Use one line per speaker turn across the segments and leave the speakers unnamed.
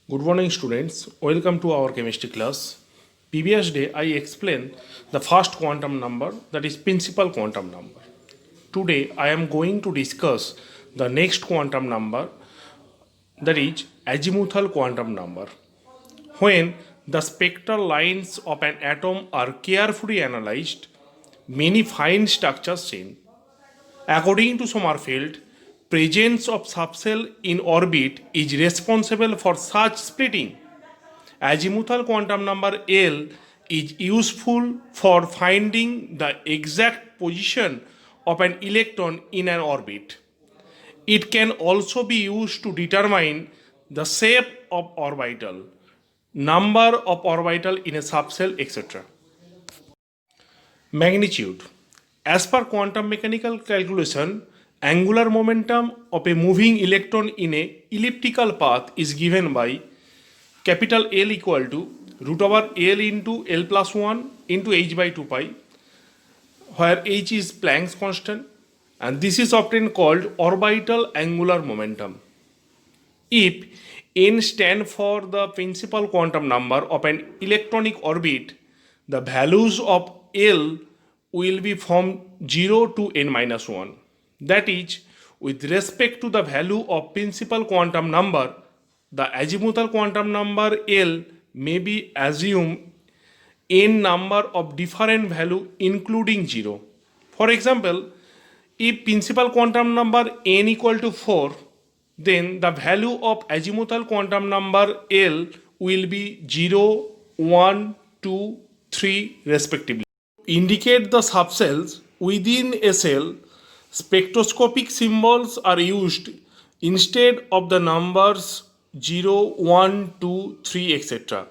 Good morning, students. Welcome to our chemistry class. Previous day, I explained the first quantum number, that is principal quantum number. Today, I am going to discuss the next quantum number, that is azimuthal quantum number. When the spectral lines of an atom are carefully analyzed, many fine structures seen. According to Sommerfeld, presence of subcell in orbit is responsible for such splitting. Azimuthal quantum number L is useful for finding the exact position of an electron in an orbit. It can also be used to determine the shape of orbital, number of orbital in a subcell, etc. Magnitude. As per quantum mechanical calculation, angular momentum of a moving electron in a elliptical path is given by capital L equal to root over L into L plus 1 into h by 2 pi, where h is Planck's constant, and this is often called orbital angular momentum. If n stand for the principal quantum number of an electronic orbit, the values of L will be from 0 to n minus 1. That is, with respect to the value of principal quantum number, the azimuthal quantum number L may be assumed n number of different value including 0. For example, if principal quantum number n equal to 4, then the value of azimuthal quantum number L will be 0, 1, 2, 3 respectively. To indicate the subcells within a cell, spectroscopic symbols are used instead of the numbers 0, 1, 2, 3, etc.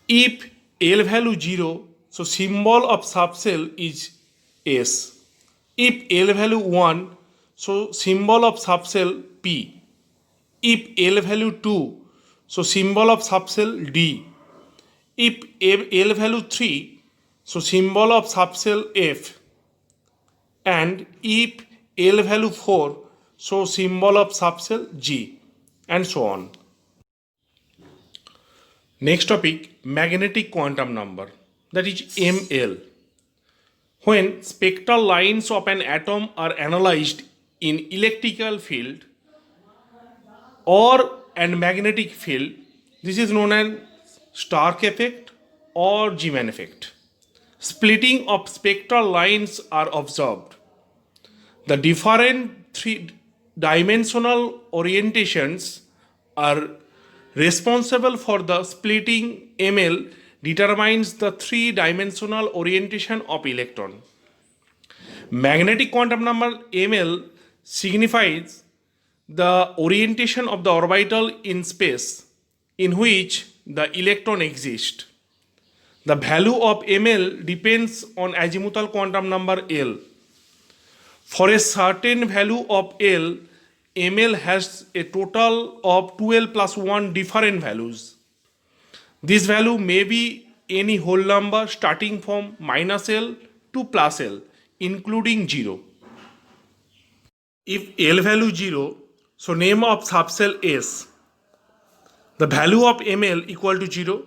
If L value 0, so symbol of subcell is S. If L value 1, so symbol of subcell P. If L value 2, so symbol of subcell D. If L value 3, so symbol of subcell F. And if L value 4, so symbol of subcell G, and so on. Next topic, magnetic quantum number, that is ML. When spectral lines of an atom are analyzed in electrical field or and magnetic field, this is known as Stark effect or Zeeman effect. Splitting of spectral lines are observed. The different three-dimensional orientations are responsible for the splitting. ML determines the three-dimensional orientation of electron. Magnetic quantum number ML signifies the orientation of the orbital in space in which the electron exists. The value of ML depends on azimuthal quantum number L. For a certain value of L, ML has a total of 2L plus 1 different values. This value may be any whole number starting from minus L to plus L, including 0. If L value 0, so name of subcell S, the value of ML equal to 0.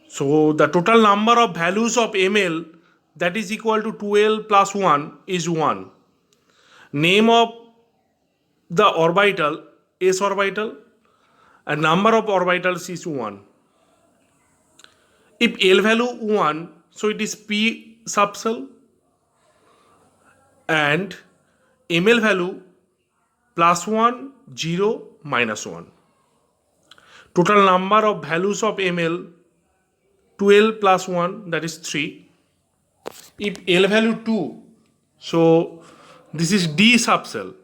So the total number of values of ML, that is equal to 2L plus 1 is 1. Name of the orbital, S orbital, and number of orbitals is 1. If L value 1, so it is P subcell, and ML value plus 1, 0, minus 1. Total number of values of ML 12 plus 1, that is 3. If L value 2, so this is D subcell.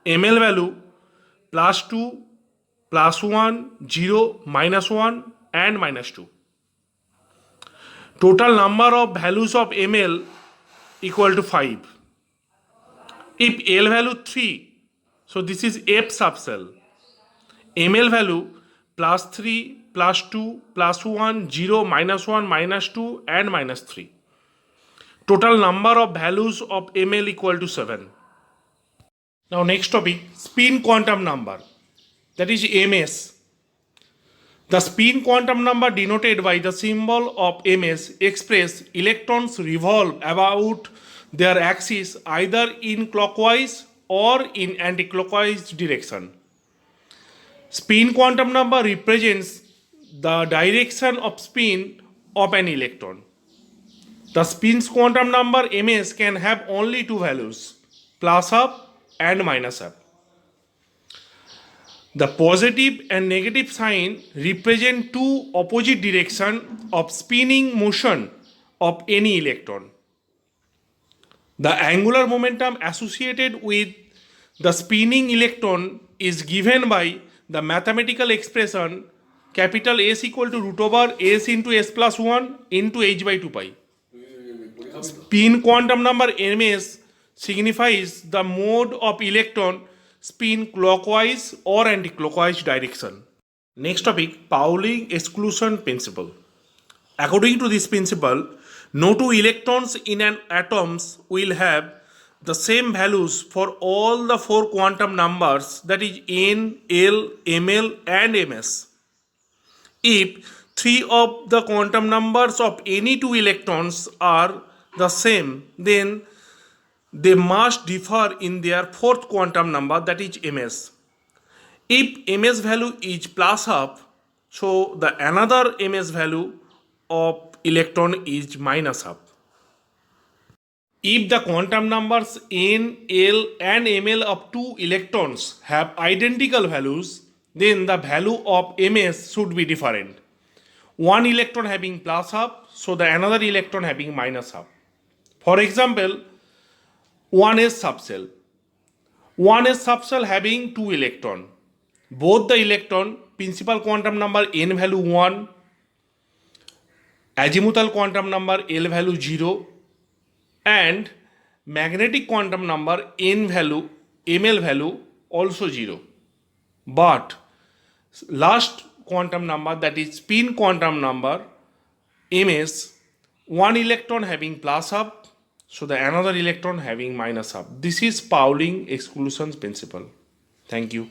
ML value plus 2, plus 1, 0, minus 1, and minus 2. Total number of values of ML equal to 5. If L value 3, so this is F subcell. ML value plus 3, plus 2, plus 1, 0, minus 1, minus 2, and minus 3. Total number of values of ML equal to 7. Now next topic, spin quantum number, that is ms. The spin quantum number denoted by the symbol of ms express electrons revolve about their axis either in clockwise or in anticlockwise direction. Spin quantum number represents the direction of spin of an electron. The spin quantum number ms can have only two values, plus up and minus up. The positive and negative sign represent two opposite directions of spinning motion of any electron. The angular momentum associated with the spinning electron is given by the mathematical expression capital S equal to root over S into S plus 1 into h by 2 pi. Spin quantum number ms signifies the mode of electron spin clockwise or anti-clockwise direction. Next topic, Pauling exclusion principle. According to this principle, no two electrons in an atom will have the same values for all the four quantum numbers, that is n, l, ml and ms. If three of the quantum numbers of any two electrons are the same, then they must differ in their fourth quantum number, that is ms. If ms value is plus up, so the another ms value of electron is minus up. If the quantum numbers n, l and ml of two electrons have identical values, then the value of ms should be different. One electron having plus up, so the another electron having minus up. For example, 1s subshell. 1s subshell having two electron. Both the electron principal quantum number n value 1, azimuthal quantum number l value 0 and magnetic quantum number n value ml value also 0. But last quantum number, that is spin quantum number ms, one electron having plus up, so the another electron having minus up. This is Pauling exclusion principle. Thank you.